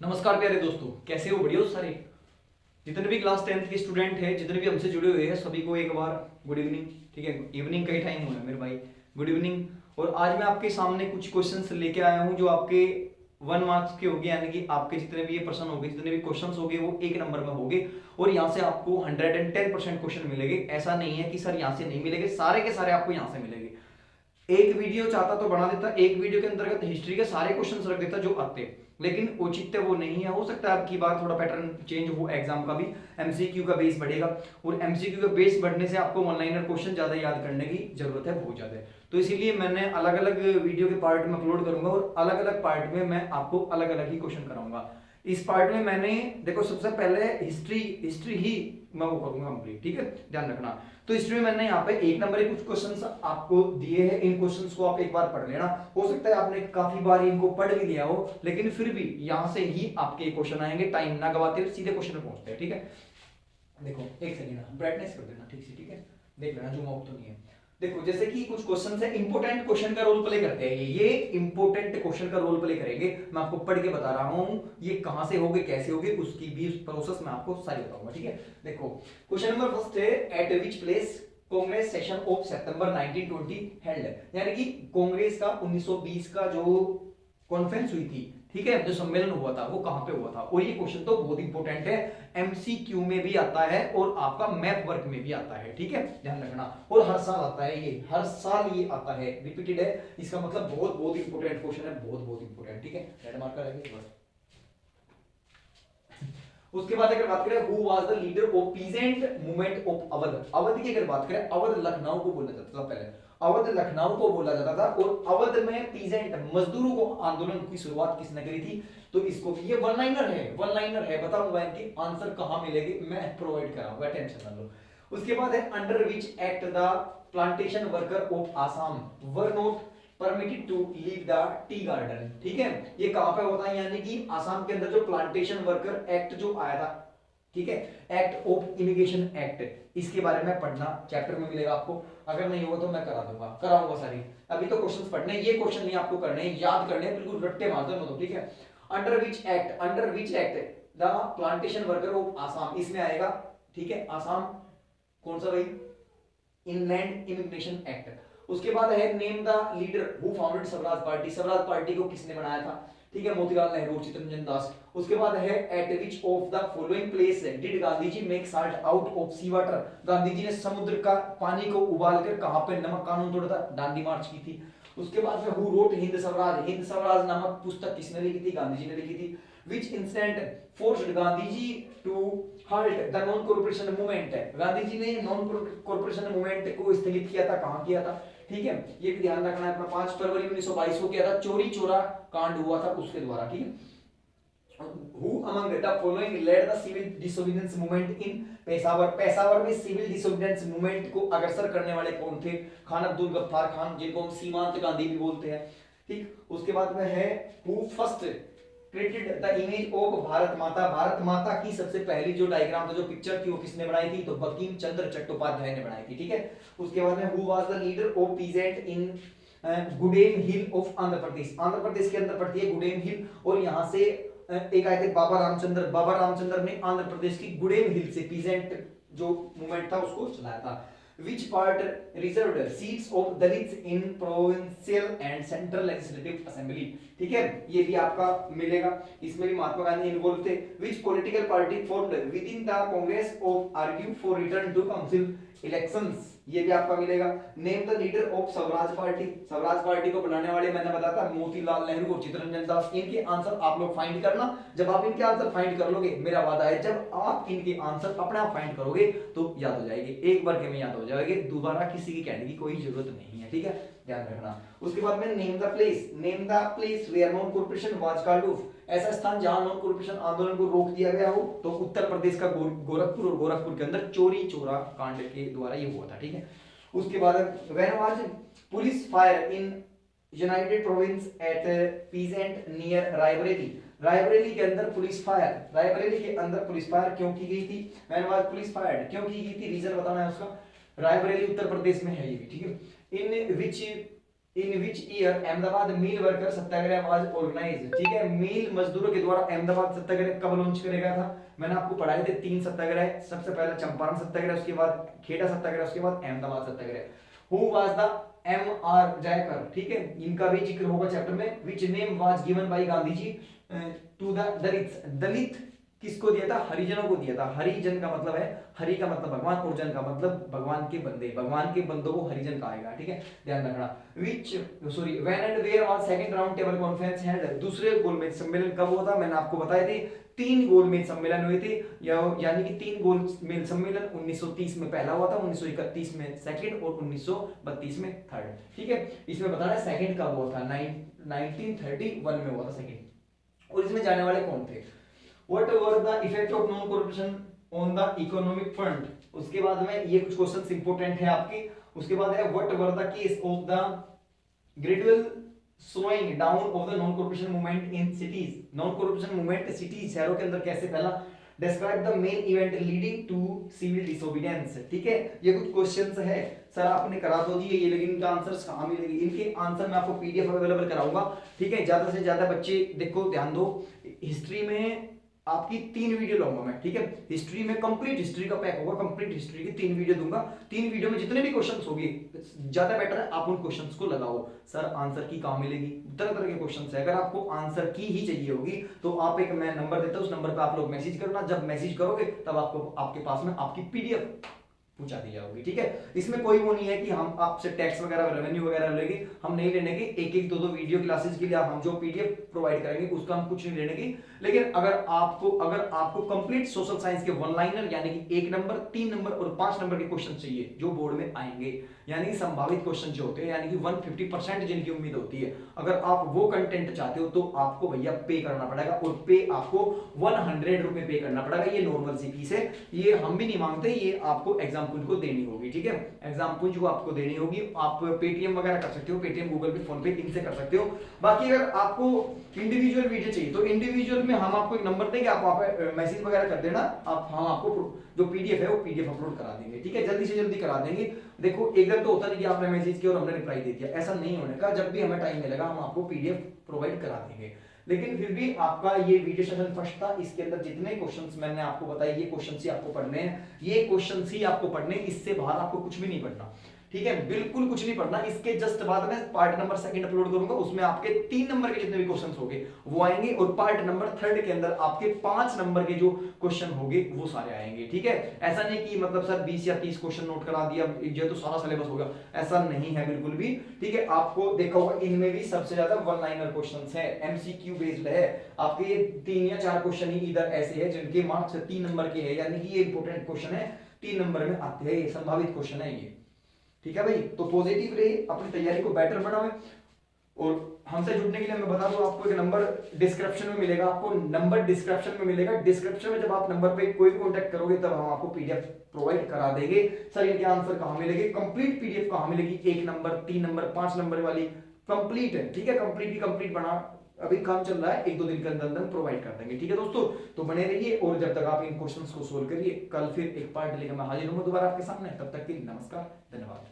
नमस्कार प्यारे दोस्तों, कैसे हो? बढ़िया हो सारे। जितने भी क्लास 10th के स्टूडेंट हैं, जितने भी हमसे जुड़े हुए हैं, सभी को एक बार गुड इवनिंग। ठीक है, इवनिंग का ही टाइम हुआ है मेरे भाई। Good evening. और आज मैं आपके सामने कुछ क्वेश्चंस लेके आया हूं जो आपके 1 मार्क्स के होंगे, यानी कि आपके जितने भी ये प्रश्न होंगे, जितने भी क्वेश्चंस होंगे वो 1 नंबर में होंगे। और यहाँ से आपको 110% क्वेश्चन मिलेंगे। ऐसा नहीं है कि सर यहाँ से नहीं मिलेंगे, सारे के सारे आपको यहाँ से मिलेंगे। एक वीडियो चाहता तो बना देता, एक वीडियो के अंतर्गत हिस्ट्री के सारे क्वेश्चंस रख देता जो आते, लेकिन औचित्य वो नहीं है। हो सकता है आपकी बार थोड़ा पैटर्न चेंज हो, एग्जाम का भी एमसीक्यू का बेस बढ़ेगा। और एमसीक्यू का बेस बढ़ने से आपको वन लाइनर क्वेश्चन ज्यादा याद करने की जरूरत है, बहुत ज्यादा। तो इसीलिए मैंने अलग अलग वीडियो के पार्ट में अपलोड करूंगा और अलग अलग पार्ट में मैं आपको अलग अलग ही क्वेश्चन कराऊंगा। इस पार्ट में मैंने देखो सबसे पहले हिस्ट्री हिस्ट्री ही मैं वो करूंगा कंप्लीट। ठीक है, ध्यान रखना। तो हिस्ट्री में मैंने यहाँ पे 1 नंबर के कुछ क्वेश्चंस आपको दिए हैं। इन क्वेश्चंस को आप एक बार पढ़ लेना। हो सकता है आपने काफी बार इनको पढ़ भी लिया हो, लेकिन फिर भी यहाँ से ही आपके क्वेश्चन आएंगे। टाइम ना गवाते हुए सीधे क्वेश्चन पे पहुंचते हैं। ठीक है, देखो एक सेकंड ब्राइटनेस कर देना ठीक से। ठीक है, देख लेना जूम आउट तो नहीं है। देखो जैसे कि कुछ क्वेश्चन है, इंपोर्टेंट क्वेश्चन का रोल प्ले करते हैं। ये इंपोर्टेंट क्वेश्चन का रोल प्ले करेंगे। मैं आपको पढ़ के बता रहा हूं ये कहां से होगे, कैसे होगे, उसकी भी प्रोसेस मैं आपको सारी बताऊंगा। ठीक है, देखो क्वेश्चन नंबर फर्स्ट है, at which place Congress session of September 1920 held, यानी कि कांग्रेस का 1920 का जो कॉन्फ्रेंस हुई थी, ठीक है, जो सम्मेलन हुआ था, वो कहां पे हुआ था। और ये क्वेश्चन तो बहुत इंपॉर्टेंट है, एमसीक्यू में भी आता है और आपका मैथ वर्क में भी आता है। ठीक है, ध्यान रखना। और हर साल आता है, ये हर साल ये आता है, रिपीटेड है। इसका मतलब बहुत बहुत इंपॉर्टेंट क्वेश्चन है, बहुत बहुत इंपॉर्टेंट। ठीक है, रेड मार्कर है बस। उसके बाद अगर बात करें, who was the leader of peasant movement of Awadh. Awadh की अगर बात करें, अवध लखनऊ को बोला जाता था पहले, अवध लखनऊ को बोला जाता था। और अवध में पीजेंट मजदूरों को आंदोलन की शुरुआत किसने करी थी? तो इसको ये वन लाइनर है, वन लाइनर है। बताऊंगा इनके आंसर कहां मिलेंगे, मैं प्रोवाइड कराऊंगा, टेंशन ना लो। उसके बाद है, under which act the plantation worker of Assam were not permitted to leave the tea garden. ठीक है, ये कहां पे होता है, यानी कि आसाम के अंदर जो प्लांटेशन वर्कर एक्ट जो आया था, ठीक है, एक्ट ऑफ इमिग्रेशन एक्ट, इसके बारे में पढ़ना चैप्टर में मिलेगा आपको। अगर नहीं होगा तो मैं करा दूंगा, कराऊंगा सारी। अभी तो क्वेश्चंस पढ़ने, ये क्वेश्चन नहीं आपको करने, याद करने, बिल्कुल रट्टे मार दो। ठीक है, under which act the plantation worker of Assam, इसमें आएगा। ठीक है, आसाम कौन सा भाई? Inland immigration act. उसके बाद है, name the leader who founded Swaraj party. Swaraj party को किसने बनाया था? ठीक है, मोतीलाल नेहरू, चित्तरंजन दास। उसके बाद है, at which of the following place did Gandhi ji make salt out of sea water. Gandhi ji ने समुद्र का पानी को उबालकर कहां पे नमक कानून तोड़ा था? दांडी मार्च की थी। उसके बाद में, हु रोट हिंद स्वराज। हिंद स्वराज नामक पुस्तक किसने लिखी थी? गांधी जी ने लिखी थी। Which incident forced Gandhi ji to halt the non cooperation movement. Gandhi ji ने नॉन कॉर्पोरेशन मूवमेंट को स्थगित किया था, कहां किया था? ठीक है, ये भी ध्यान रखना है अपना। 5 फरवरी 1922 को किया था, चोरी चोरा कांड हुआ था उसके द्वारा। ठीक है, Who among the following led the civil disobedience movement in Peshawar. Peshawar में सिविल डिसोबीडियंस मूवमेंट को अग्रसर करने वाले कौन थे? खान अब्दुल गफ्फार खान, जिनको हम सीमांत गांधी भी बोलते हैं। ठीक, उसके बाद में है, who first created the image of Bharat माता। भारत माता की सबसे पहली जो डायग्राम था, जो पिक्चर थी, वो किसने बनाई थी? तो बंकिम चंद्र चट्टोपाध्याय ने बनाई थी। ठीक है, उसके बाद में, who was the leader of peasant in Gudem hill of Andhra Pradesh. Andhra Pradesh के अंदर पड़ती है गुडेम हिल। और यहां से एक आए थे बाबा रामचंद्र। बाबा रामचंद्र ने आंध्र प्रदेश की गुडेम हिल से पीजेंट जो मूवमेंट था उसको चलाया था। Which part reserved seats of Dalits in provincial and central legislative assembly। ठीक है, ये भी आपका मिलेगा। इसमें भी महात्मा गांधी इन्वॉल्व थे। Which political party formed within the Congress of argue for return to council elections, ये भी आपका मिलेगा। Name the leader of Swaraj party. Swaraj party को बनाने वाले मैंने बताया था मोतीलाल नेहरू और चित्तरंजन दास। इनके आंसर आप लोग फाइंड करना। जब आप इनके आंसर फाइंड कर लोगे, मेरा वादा है, जब आप इनके आंसर अपने आप फाइंड करोगे तो याद हो जाएगी, एक बार के में याद हो जाएगी, दोबारा किसी की कहने की कोई जरूरत नहीं है। ठीक है, ध्यान रखना। उसके बाद में, name the place where non corporation was called off. ऐसा स्थान जहां नॉन कॉर्पोरेशन आंदोलन को रोक दिया गया हो, तो उत्तर प्रदेश का गोरखपुर। और गोरखपुर के अंदर चोरी चोरा कांड के द्वारा ये हुआ था। ठीक है, उसके बाद, when was police fire in United Province at peasant near Raebareli. Raebareli के अंदर पुलिस फायर, रायबरेली के अंदर पुलिस फायर क्यों की गई थी? व्हेन वाज पुलिस फायर क्यों की गई थी? रीजन बताना है उसका। रायबरेली उत्तर प्रदेश में है ये भी। ठीक है, in which in which year Ahmedabad mill worker Satyagraha was organised. ठीक है, मिल मजदूरों के द्वारा अहमदाबाद सत्याग्रह कब लॉन्च करेगा गया था? मैंने आपको पढ़ाए थे 3 सत्याग्रह, सबसे पहले चंपारण सत्याग्रह, उसके बाद खेड़ा सत्याग्रह, उसके बाद Ahmedabad Satyagraha. Who was the M R Jayakar, ठीक है, इनका भी जिक्र होगा चैप्टर में। Which name was given by Gandhi ji to the Dalit. Dalit किसको दिया था? हरिजनों को दिया था। हरिजन का मतलब है, हरि का मतलब भगवान और जन का मतलब भगवान के बंदे, भगवान के बंदों को हरिजन कहेगा। ठीक है, ध्यान रखना। Which sorry when and where was second round table conference held. दूसरे गोलमेज सम्मेलन कब हुआ था? मैंने आपको बताए थे 3 गोलमेज सम्मेलन हुए थे, यानी कि 3 गोलमेज सम्मेलन 1930 में पहला हुआ था, 1931 में सेकंड और 1932 में थर्ड। ठीक है, इसमें बताना है सेकंड कब हुआ था? 1931 में हुआ था सेकंड। और इसमें जाने वाले कौन थे? What were the effect of non-corruption on the economic front? उसके बाद में ये कुछ क्वेश्चंस इंपॉर्टेंट है आपके। उसके बाद है what were the case of the gradual slowing down of the non-corruption movement in cities? non-corruption movement cities शहरों के अंदर कैसे फैला? Describe the main event leading to civil disobedience। ठीक है, ये कुछ क्वेश्चंस है सर आपने करा तो दिए ये, लेकिन इनका आंसर कहाँ मिलेंगे? इनके आंसर मैं आपको पीडीएफ अवेलेबल कराऊंगा। ठीक है, ज्यादा से ज्यादा बच्चे देखो, ध्यान दो। हिस्ट्री में आपकी 3 वीडियो लूंगा मैं। ठीक है, हिस्ट्री में कंप्लीट हिस्ट्री का पैक होगा, कंप्लीट हिस्ट्री की 3 वीडियो दूंगा। 3 वीडियो में जितने भी क्वेश्चंस होंगे, ज्यादा बेटर है आप उन क्वेश्चंस को लगाओ। सर आंसर की कहाँ मिलेगी? तरह तरह के क्वेश्चंस है। अगर आपको आंसर की ही चाहिए होगी तो आप एक मैं नंबर देता हूं, उस नंबर पे आप लोग मैसेज करना। जब मैसेज करोगे तब आपको आपके पास में आपकी पीडीएफ पूछा दी जाओगी। ठीक है, इसमें कोई वो नहीं है कि हम आपसे टैक्स वगैरह रेवेन्यू वगैरह लेंगे, हम नहीं लेने के। एक एक 2-2 वीडियो क्लासेस के लिए हम जो पीडीएफ प्रोवाइड करेंगे उसका हम कुछ नहीं लेने की। लेकिन अगर आपको कंप्लीट सोशल साइंस के 1 लाइनर यानी कि 1 नंबर, 3 नंबर और 5 नंबर के क्वेश्चन चाहिए जो बोर्ड में आएंगे, यानी संभावित क्वेश्चन जो होते हैं, यानी कि 150% जिनकी उम्मीद होती है, अगर आप वो कंटेंट चाहते हो तो आपको भैया पे करना पड़ेगा। और पे आपको 100 रुपए पे करना पड़ेगा। ये नॉर्मल सी फीस है, ये हम भी नहीं मांगते, ये आपको एग्जाम पुंज को देनी होगी। ठीक है, एग्जाम पुंज को आपको देनी होगी। आप पेटीएम वगैरह कर सकते हो, पेटीएम, गूगल पे, फोन पे, इनसे कर सकते हो। बाकी अगर आपको इंडिविजुअल वीडियो चाहिए तो इंडिविजुअल में हम आपको एक नंबर देंगे, आप वहां पे मैसेज वगैरह कर देना, आप हम आपको जो पीडीएफ है वो पीडीएफ अपलोड करा देंगे। ठीक है, जल्दी से जल्दी करा देंगे। देखो एकदम तो होता नहीं कि आपने मैसेज किया और हमने रिप्लाई दे दिया, ऐसा नहीं होने का। जब भी हमें टाइम मिलेगा हम आपको पीडीएफ प्रोवाइड करा देंगे। लेकिन फिर भी आपका ये वीडियो सेशन फर्स्ट था, इसके अंदर जितने क्वेश्चंस मैंने आपको बताए ये क्वेश्चंस ही आपको पढ़ने हैं, ये क्वेश्चंस ही आपको पढ़ने, इससे बाहर आपको कुछ भी नहीं पढ़ना। ठीक है, बिल्कुल कुछ नहीं पढ़ना। इसके जस्ट बाद में पार्ट नंबर 2 अपलोड करूंगा, उसमें आपके 3 नंबर के जितने भी क्वेश्चंस होंगे वो आएंगे, और पार्ट नंबर 3 के अंदर आपके 5 नंबर के जो क्वेश्चन होंगे वो सारे आएंगे। ठीक है, ऐसा नहीं कि मतलब सर 20 या 30 क्वेश्चन नोट करा दिया ये तो सारा सिलेबस होगा, ऐसा नहीं है बिल्कुल भी। ठीक है, आपको देखा होगा इनमें भी सबसे ज्यादा 1 लाइनर क्वेश्चंस है, एमसीक्यू बेस्ड है। आपके ये 3 या 4 क्वेश्चन ही इधर ऐसे है जिनके मार्क्स 3 नंबर के हैं, यानी कि ये इंपॉर्टेंट क्वेश्चन है, 3 नंबर में आते हैं, ये संभावित क्वेश्चन है ये। ठीक है भाई, तो पॉजिटिव रहिए, अपनी तैयारी को बेटर बनाओ। और हमसे जुड़ने के लिए मैं बता दूं, आपको एक नंबर डिस्क्रिप्शन में मिलेगा, आपको नंबर डिस्क्रिप्शन में मिलेगा। डिस्क्रिप्शन में जब आप नंबर पे कोई भी कांटेक्ट करोगे तब हम आपको पीडीएफ प्रोवाइड करा देंगे। सर इनके आंसर कहां मिलेंगे? कंप्लीट पीडीएफ कहां मिलेगी? 1 नंबर, 3 नंबर, 5 नंबर वाली कंप्लीट है। ठीक है, कंप्लीट ही कंप्लीट बना, अभी काम चल रहा है, 1-2 दिन के अंदर अंदर प्रोवाइड कर देंगे। ठीक है दोस्तों, तो बने रहिए और जब तक आप इन क्वेश्चंस को सोल्व करिए, कल फिर एक पार्ट लेकर मैं हाजिर हूं दोबारा आपके सामने। तब तक के लिए नमस्कार, धन्यवाद।